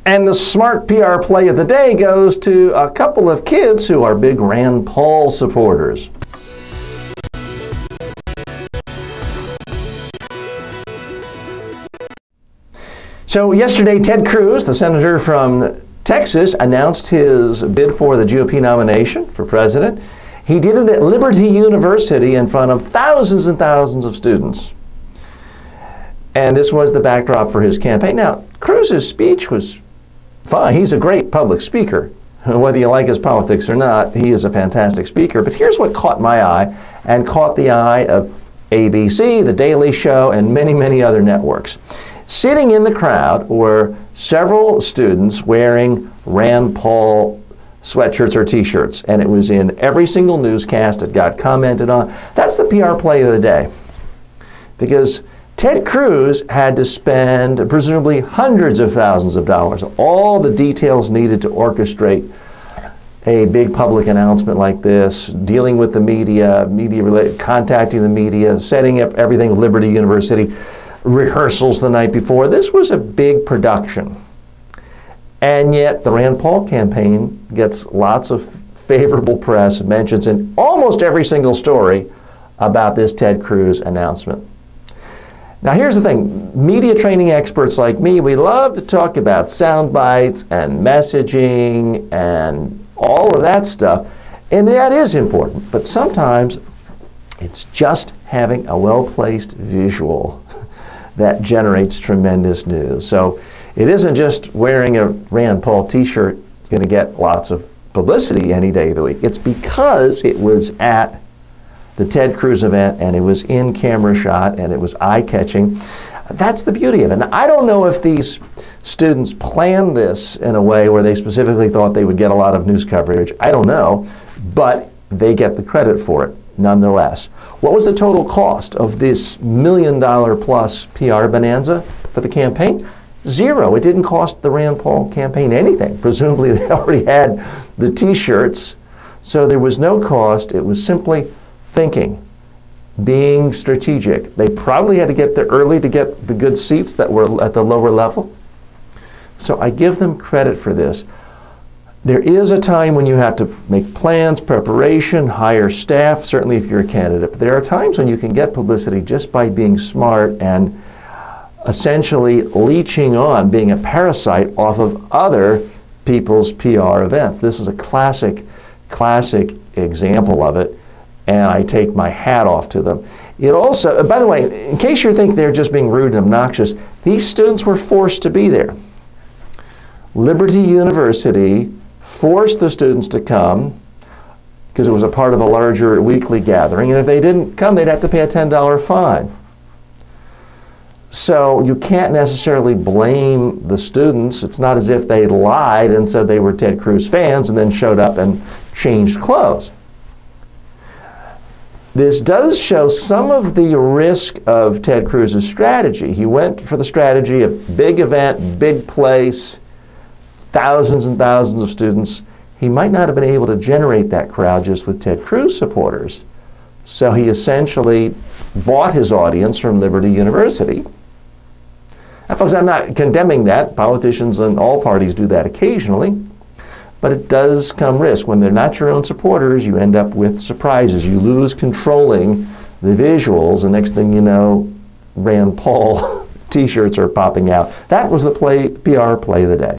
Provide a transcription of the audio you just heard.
And the smart PR play of the day goes to a couple of kids who are big Rand Paul supporters. So yesterday, Ted Cruz, the senator from Texas, announced his bid for the GOP nomination for president. He did it at Liberty University in front of thousands and thousands of students. And this was the backdrop for his campaign. Now, Cruz's speech was fine. He's a great public speaker. Whether you like his politics or not, he is a fantastic speaker. But here's what caught my eye and caught the eye of ABC, The Daily Show, and many, many other networks. Sitting in the crowd were several students wearing Rand Paul sweatshirts or t-shirts, and it was in every single newscast. It got commented on. That's the PR play of the day, because Ted Cruz had to spend presumably hundreds of thousands of dollars, all the details needed to orchestrate a big public announcement like this, dealing with the media, contacting the media, setting up everything with Liberty University, rehearsals the night before. This was a big production. And yet the Rand Paul campaign gets lots of favorable press, mentions in almost every single story about this Ted Cruz announcement. Now here's the thing, media training experts like me, we love to talk about sound bites and messaging and all of that stuff, and that is important, but sometimes it's just having a well-placed visual that generates tremendous news. So it isn't just wearing a Rand Paul t-shirt that's going to get lots of publicity any day of the week. It's because it was at the Ted Cruz event and it was in camera shot and it was eye-catching. That's the beauty of it. And I don't know if these students planned this in a way where they specifically thought they would get a lot of news coverage. I don't know, but they get the credit for it nonetheless. What was the total cost of this $1 million plus PR bonanza for the campaign? Zero. It didn't cost the Rand Paul campaign anything. Presumably they already had the t-shirts, so there was no cost. It was simply thinking, being strategic. They probably had to get there early to get the good seats that were at the lower level. So I give them credit for this. There is a time when you have to make plans, preparation, hire staff, certainly if you're a candidate. But there are times when you can get publicity just by being smart and essentially leeching on, being a parasite off of other people's PR events. This is a classic example of it, and I take my hat off to them. It also, by the way, in case you think they're just being rude and obnoxious, these students were forced to be there. Liberty University forced the students to come because it was a part of a larger weekly gathering, and if they didn't come, they'd have to pay a $10 fine. So you can't necessarily blame the students. It's not as if they lied and said they were Ted Cruz fans and then showed up and changed clothes. This does show some of the risk of Ted Cruz's strategy. He went for the strategy of big event, big place, thousands and thousands of students. He might not have been able to generate that crowd just with Ted Cruz supporters. So he essentially bought his audience from Liberty University. Now, folks, I'm not condemning that. Politicians in all parties do that occasionally. But it does come risk. When they're not your own supporters, you end up with surprises. You lose controlling the visuals, and next thing you know, Rand Paul t-shirts are popping out. That was the PR play of the day.